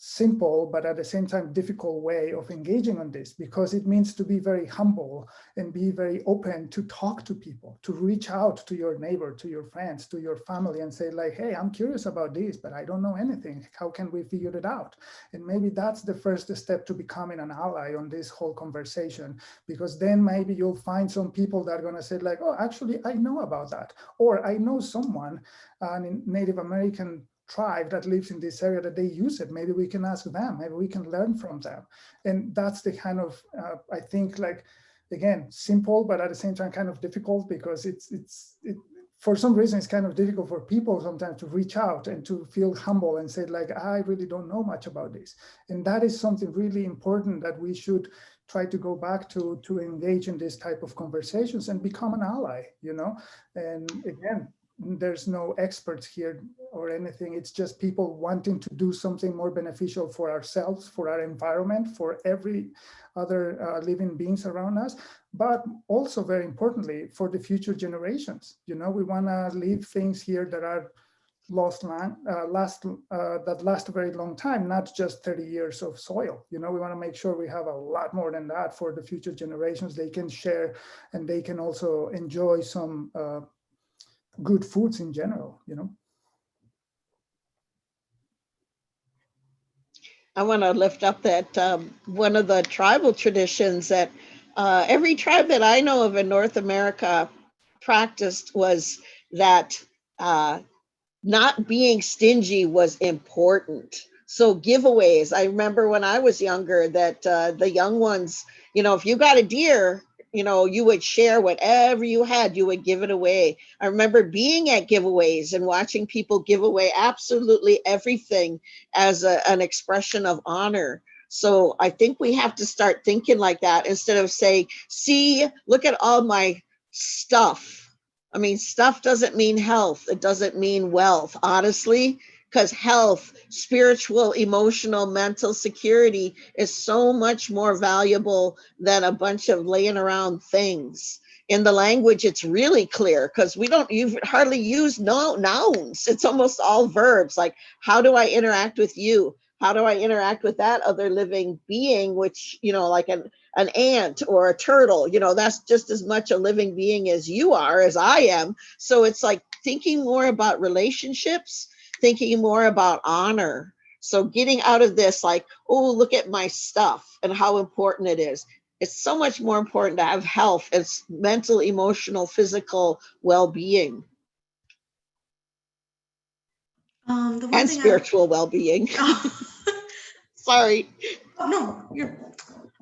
Speaker 3: simple, but at the same time difficult way of engaging on this, because it means to be very humble and be very open to talk to people, to reach out to your neighbor, to your friends, to your family, and say like, hey, I'm curious about this, but I don't know anything. How can we figure it out? And maybe that's the first step to becoming an ally on this whole conversation, because then maybe you'll find some people that are going to say like, oh, actually, I know about that, or I know someone, an Native American tribe that lives in this area, that they use it. Maybe we can ask them, maybe we can learn from them. And that's the kind of, I think, like, again, simple, but at the same time kind of difficult, because it for some reason, it's kind of difficult for people sometimes to reach out and to feel humble and say like, I really don't know much about this. And that is something really important that we should try to go back to engage in this type of conversations and become an ally, you know. And again, there's no experts here or anything. It's just people wanting to do something more beneficial for ourselves, for our environment, for every other living beings around us, but also very importantly for the future generations. You know, we want to leave things here that are that last a very long time, not just 30 years of soil. You know, we want to make sure we have a lot more than that for the future generations. They can share, and they can also enjoy some good foods in general, you know.
Speaker 4: I want to lift up that one of the tribal traditions that every tribe that I know of in North America practiced was that not being stingy was important. So giveaways, I remember when I was younger that the young ones, you know, if you got a deer, you know, you would share whatever you had, you would give it away. I remember being at giveaways and watching people give away absolutely everything as an expression of honor. So I think we have to start thinking like that instead of saying, see, look at all my stuff. I mean, stuff doesn't mean health. It doesn't mean wealth, honestly, because health, spiritual, emotional, mental security is so much more valuable than a bunch of laying around things. In the language, it's really clear because we don't hardly use nouns. It's almost all verbs. Like, how do I interact with you? How do I interact with that other living being, which, you know, like an ant or a turtle, you know, that's just as much a living being as you are, as I am. So it's like thinking more about relationships, thinking more about honor. So getting out of this, like, oh, look at my stuff and how important it is. It's so much more important to have health. It's mental, emotional, physical well-being. And spiritual well-being. Sorry.
Speaker 2: Oh, no, you're.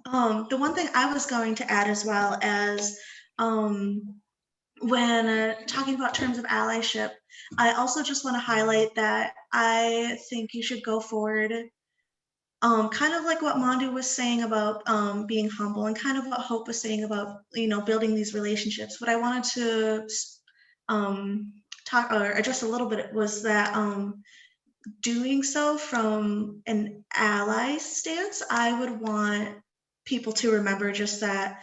Speaker 2: The one thing I was going to add as well as when talking about terms of allyship, I also just want to highlight that I think you should go forward, kind of like what Mandu was saying about being humble, and kind of what Hope was saying about, you know, building these relationships. What I wanted to talk or address a little bit was that doing so from an ally stance, I would want people to remember just that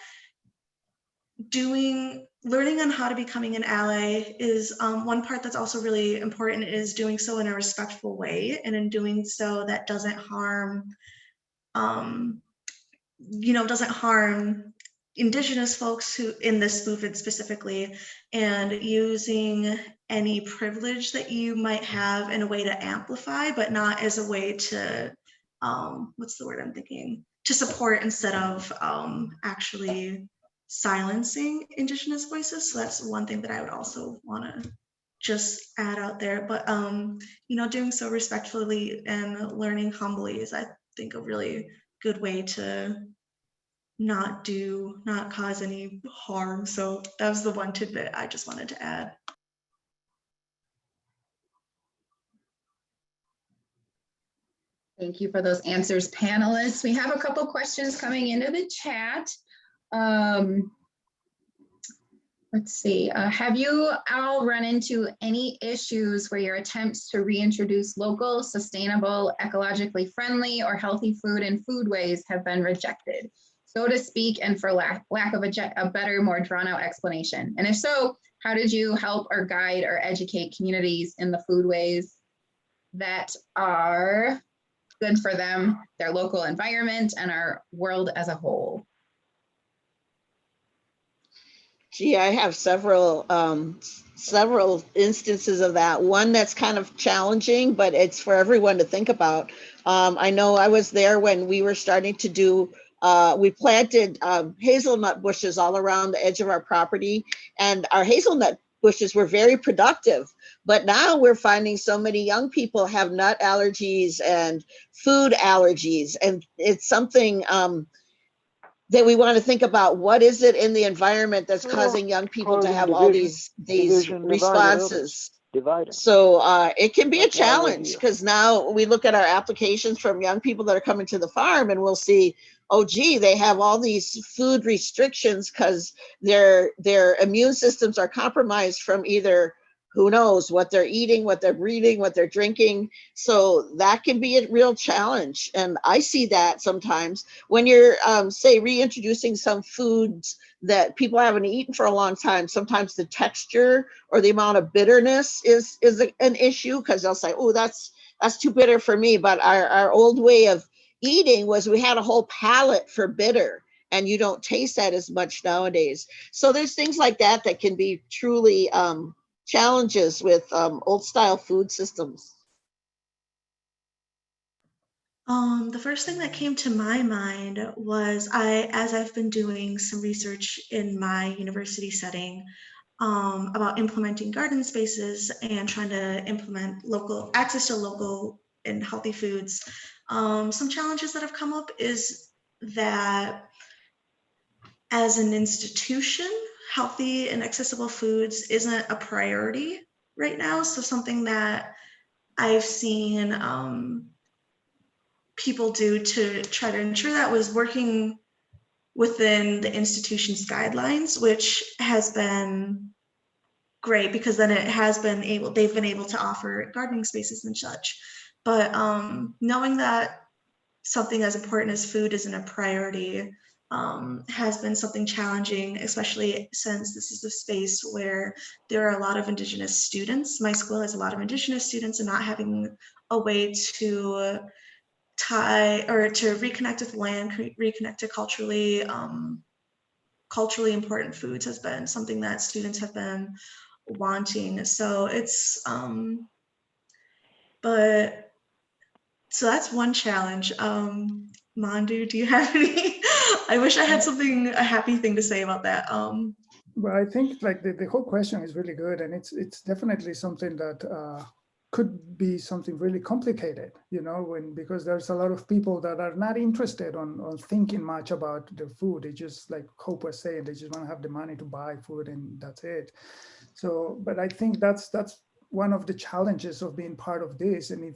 Speaker 2: learning on how to becoming an ally is one part that's also really important, is doing so in a respectful way, and in doing so that doesn't harm, doesn't harm Indigenous folks who in this movement specifically, and using any privilege that you might have in a way to amplify, but not as a way to, what's the word I'm thinking? To support instead of actually silencing Indigenous voices. So that's one thing that I would also want to just add out there. But you know, doing so respectfully and learning humbly is, I think, a really good way to not cause any harm. So that was the one tidbit I just wanted to add.
Speaker 1: Thank you for those answers, panelists. We have a couple questions coming into the chat. Let's see, have you all run into any issues where your attempts to reintroduce local, sustainable, ecologically friendly, or healthy food and foodways have been rejected, so to speak, and for lack of a better, more drawn out explanation? And if so, how did you help or guide or educate communities in the foodways that are good for them, their local environment, and our world as a whole?
Speaker 4: Gee, I have several instances of that. One that's kind of challenging, but it's for everyone to think about. I know I was there when we were starting to do, we planted hazelnut bushes all around the edge of our property, and our hazelnut bushes were very productive. But now we're finding so many young people have nut allergies and food allergies, and it's something that we want to think about. What is it in the environment that's causing young people to have all these responses? So it can be a challenge, because now we look at our applications from young people that are coming to the farm, and we'll see, oh gee, they have all these food restrictions because their immune systems are compromised from either, who knows, what they're eating, what they're breathing, what they're drinking. So that can be a real challenge. And I see that sometimes when you're, say, reintroducing some foods that people haven't eaten for a long time. Sometimes the texture or the amount of bitterness is an issue, because they'll say, oh, that's too bitter for me. But our old way of eating was we had a whole palate for bitter, and you don't taste that as much nowadays. So there's things like that that can be truly challenges with old style food systems.
Speaker 2: The first thing that came to my mind was, as I've been doing some research in my university setting about implementing garden spaces and trying to implement access to local and healthy foods. Some challenges that have come up is that as an institution, healthy and accessible foods isn't a priority right now. So something that I've seen people do to try to ensure that was working within the institution's guidelines, which has been great, because then they've been able to offer gardening spaces and such. But knowing that something as important as food isn't a priority has been something challenging, especially since this is a space where there are a lot of Indigenous students. My school has a lot of Indigenous students, and not having a way to reconnect with land, reconnect to culturally important foods has been something that students have been wanting. So it's so that's one challenge. Mandu, do you have any? I wish I had a happy thing to say about that.
Speaker 3: Well, I think like the whole question is really good, and it's definitely something that could be something really complicated, you know, because there's a lot of people that are not interested on thinking much about their food. They just, like Hope was saying, they just want to have the money to buy food and that's it. So, but I think that's one of the challenges of being part of this. And if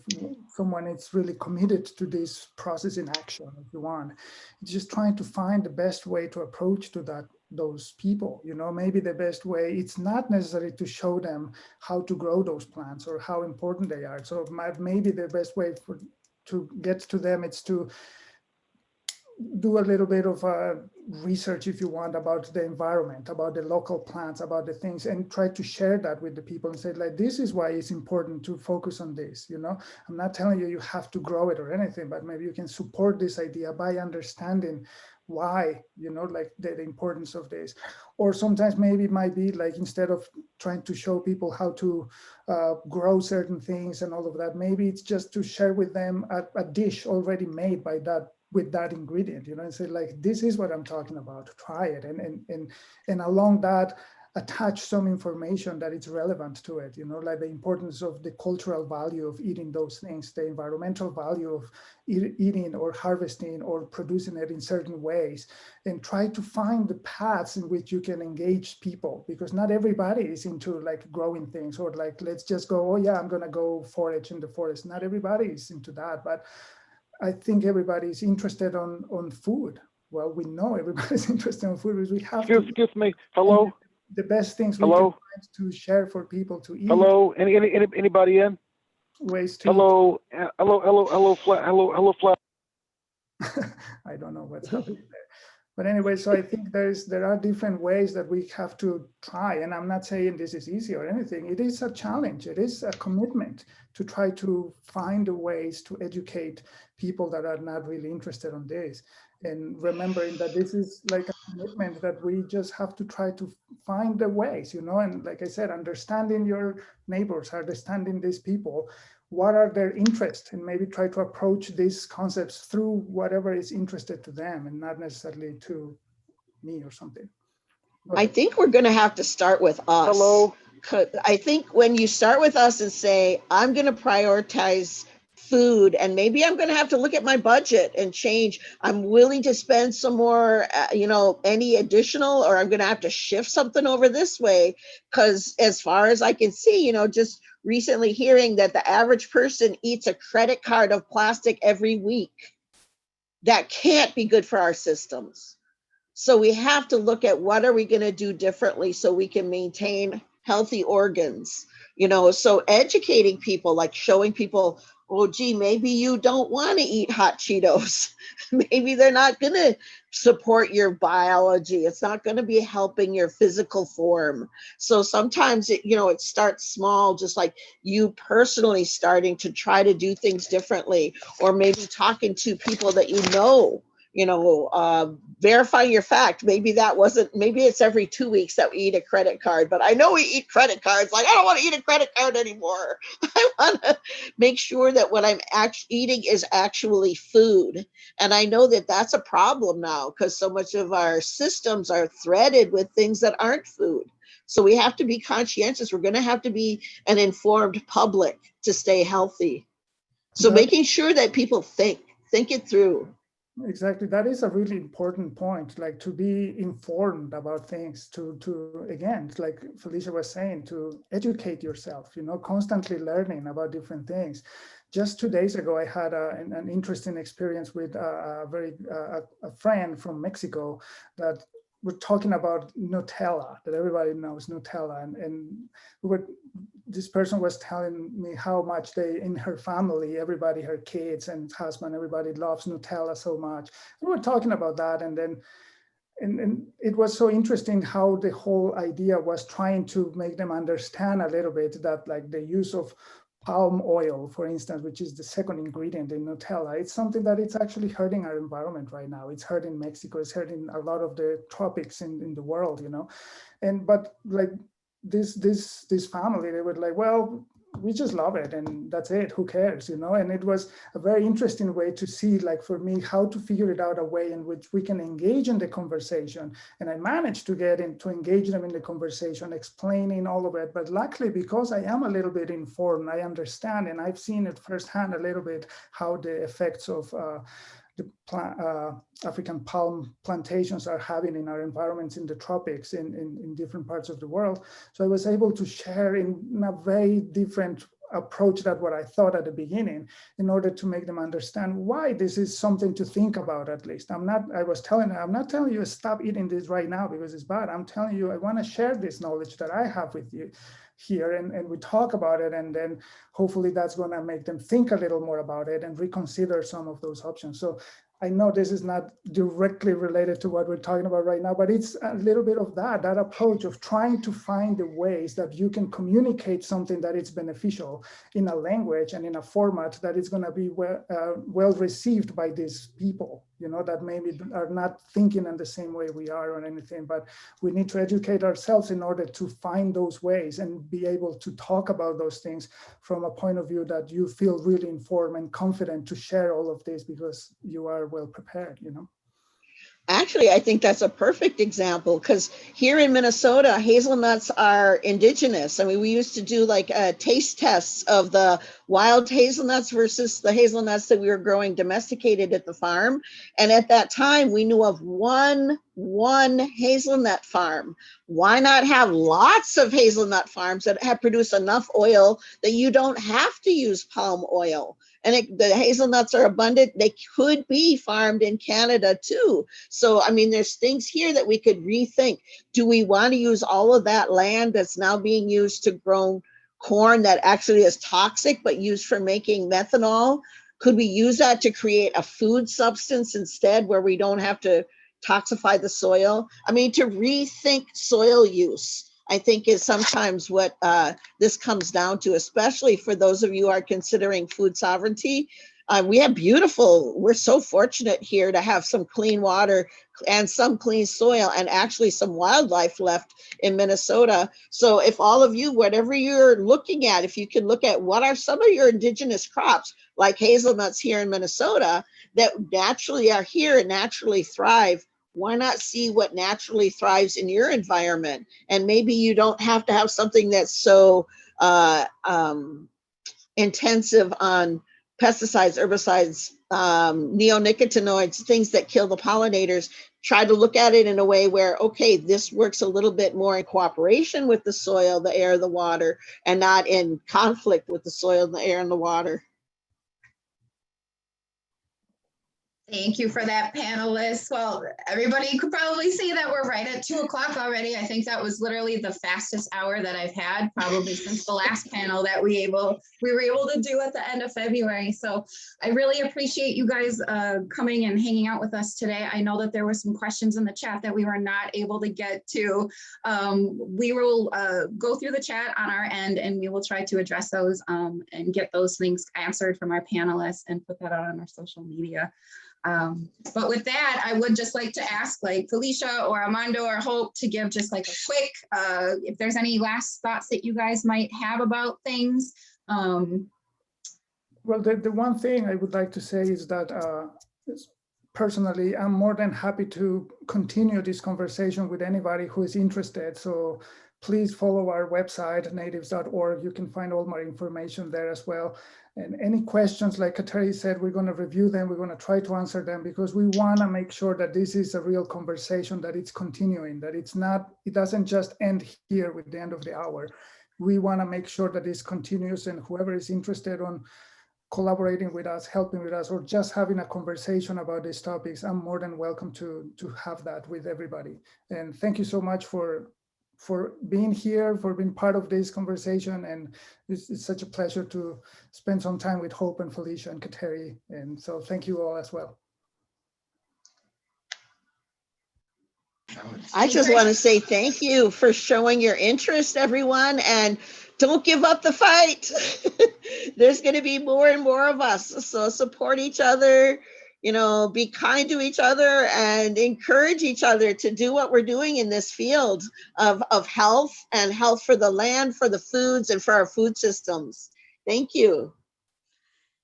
Speaker 3: someone is really committed to this process in action, if you want, it's just trying to find the best way to approach to those people, you know, maybe the best way, it's not necessary to show them how to grow those plants or how important they are. So maybe the best way to get to them, it's to do a little bit of research, if you want, about the environment, about the local plants, about the things, and try to share that with the people and say, like, this is why it's important to focus on this, you know. I'm not telling you have to grow it or anything, but maybe you can support this idea by understanding why, you know, like the importance of this. Or sometimes maybe it might be like, instead of trying to show people how to grow certain things and all of that, maybe it's just to share with them a dish already made with that ingredient, you know, and say, like, this is what I'm talking about, try it. And along that, attach some information that is relevant to it, like the importance of the cultural value of eating those things, the environmental value of eating or harvesting or producing it in certain ways, and try to find the paths in which you can engage people, because not everybody is into like growing things or like, let's just go, oh yeah, I'm going to go forage in the forest. Not everybody is into that, but I think everybody is interested on food. Well, we know everybody's interested in food because we have
Speaker 5: Excuse me. Hello.
Speaker 3: The best things we
Speaker 5: Hello.
Speaker 3: can find to share for people to eat.
Speaker 5: Hello. Anybody in?
Speaker 3: Ways to.
Speaker 5: Hello. Hello.
Speaker 3: I don't know what's happening there. But anyway, so I think there are different ways that we have to try. And I'm not saying this is easy or anything. It is a challenge. It is a commitment to try to find the ways to educate people that are not really interested in this. And remembering that this is like a commitment that we just have to try to find the ways, and like I said, understanding your neighbors, understanding these people, what are their interests, and maybe try to approach these concepts through whatever is interested to them and not necessarily to me or something.
Speaker 4: I think we're going to have to start with us.
Speaker 5: Hello.
Speaker 4: I think when you start with us and say, I'm going to prioritize food, and maybe I'm going to have to look at my budget and change. I'm willing to spend some more, any additional, or I'm going to have to shift something over this way. Because as far as I can see, just recently hearing that the average person eats a credit card of plastic every week. That can't be good for our systems. So we have to look at what are we going to do differently so we can maintain healthy organs, so educating people, like showing people, oh, gee, maybe you don't want to eat hot Cheetos. Maybe they're not going to support your biology. It's not going to be helping your physical form. So sometimes it starts small, just like you personally starting to try to do things differently, or maybe talking to people that verifying your fact. Maybe it's every 2 weeks that we eat a credit card, but I know we eat credit cards. Like, I don't want to eat a credit card anymore. I want to make sure that what I'm eating is actually food. And I know that that's a problem now because so much of our systems are threaded with things that aren't food. So we have to be conscientious. We're going to have to be an informed public to stay healthy. So making sure that people think it through.
Speaker 3: Exactly. That is a really important point, like to be informed about things, to again, like Felicia was saying, to educate yourself, constantly learning about different things. Just 2 days ago, I had an interesting experience with a friend from Mexico that we're talking about Nutella, that everybody knows Nutella. And this person was telling me how much in her family, everybody, her kids and husband, everybody loves Nutella so much. And we're talking about that. And then, and it was so interesting how the whole idea was trying to make them understand a little bit that like the use of palm oil, for instance, which is the second ingredient in Nutella, it's something that it's actually hurting our environment right now. It's hurting Mexico, it's hurting a lot of the tropics in the world, but like this family, they were like, well, we just love it and that's it, who cares, and it was a very interesting way to see, like for me, how to figure it out a way in which we can engage in the conversation. And I managed to engage them in the conversation, explaining all of it. But luckily, because I am a little bit informed, I understand, and I've seen it firsthand a little bit, how the effects of the African palm plantations are having in our environments in the tropics in different parts of the world. So I was able to share in a very different approach than what I thought at the beginning, in order to make them understand why this is something to think about. At least I'm not telling you stop eating this right now because it's bad. I'm telling you, I want to share this knowledge that I have with you here, and we talk about it, and then hopefully that's going to make them think a little more about it and reconsider some of those options. So I know this is not directly related to what we're talking about right now, but it's a little bit of that approach of trying to find the ways that you can communicate something that is beneficial in a language and in a format that is going to be well received by these people, that maybe are not thinking in the same way we are or anything, but we need to educate ourselves in order to find those ways and be able to talk about those things from a point of view that you feel really informed and confident to share all of this because you are well prepared,
Speaker 4: Actually, I think that's a perfect example because here in Minnesota, hazelnuts are indigenous. I mean, we used to do like taste tests of the wild hazelnuts versus the hazelnuts that we were growing domesticated at the farm. And at that time, we knew of one hazelnut farm. Why not have lots of hazelnut farms that have produced enough oil that you don't have to use palm oil? And the hazelnuts are abundant. They could be farmed in Canada too. So, I mean, there's things here that we could rethink. Do we want to use all of that land that's now being used to grow corn that actually is toxic, but used for making methanol? Could we use that to create a food substance instead where we don't have to toxify the soil? I mean, to rethink soil use, I think is sometimes what this comes down to, especially for those of you who are considering food sovereignty. We have we're so fortunate here to have some clean water and some clean soil and actually some wildlife left in Minnesota. So if all of you, whatever you're looking at, if you can look at what are some of your indigenous crops, like hazelnuts here in Minnesota, that naturally are here and naturally thrive, why not see what naturally thrives in your environment? And maybe you don't have to have something that's so intensive on pesticides, herbicides, neonicotinoids, things that kill the pollinators. Try to look at it in a way where, okay, this works a little bit more in cooperation with the soil, the air, the water, and not in conflict with the soil, the air, and the water.
Speaker 1: Thank you for that, panelists. Well, everybody could probably see that we're right at 2 o'clock already. I think that was literally the fastest hour that I've had probably since the last panel that we were able to do at the end of February. So I really appreciate you guys coming and hanging out with us today. I know that there were some questions in the chat that we were not able to get to. We will go through the chat on our end and we will try to address those and get those things answered from our panelists and put that out on our social media. But with that, I would just like to ask like Felicia or Armando or Hope to give just like a quick, if there's any last thoughts that you guys might have about things.
Speaker 3: Well, the one thing I would like to say is that personally, I'm more than happy to continue this conversation with anybody who is interested. So please follow our website, natifs.org. You can find all my information there as well. And any questions, like Kateri said, we're going to review them. We're going to try to answer them because we want to make sure that this is a real conversation, that it's continuing, that it doesn't just end here with the end of the hour. We want to make sure that this continues, and whoever is interested on collaborating with us, helping with us, or just having a conversation about these topics, I'm more than welcome to have that with everybody. And thank you so much for being here, for being part of this conversation. And it's such a pleasure to spend some time with Hope and Felicia and Kateri. And so thank you all as well.
Speaker 4: I just want to say thank you for showing your interest, everyone, and don't give up the fight. There's going to be more and more of us, so support each other, you know, be kind to each other and encourage each other to do what we're doing in this field of health, and health for the land, for the foods, and for our food systems. Thank you.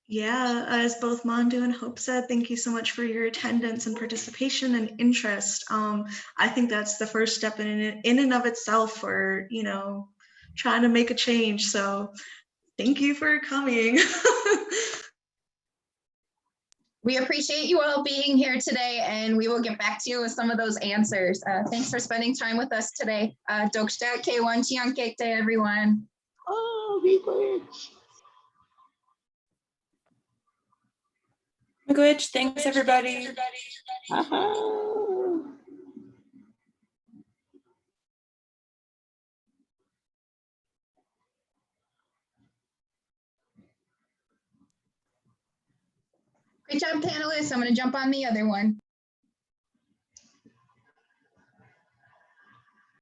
Speaker 2: Yeah, as both Mandu and Hope said, thank you so much for your attendance and participation and interest. I think that's the first step in and of itself for, you know, trying to make a change. So thank you for coming.
Speaker 1: We appreciate you all being here today, and we will get back to you with some of those answers. Thanks for spending time with us today. Dokshta K1 Chiankekte, everyone.
Speaker 4: Oh, be good.
Speaker 6: Miigwech, thanks everybody.
Speaker 1: Great job, panelists. I'm going to jump on the other one.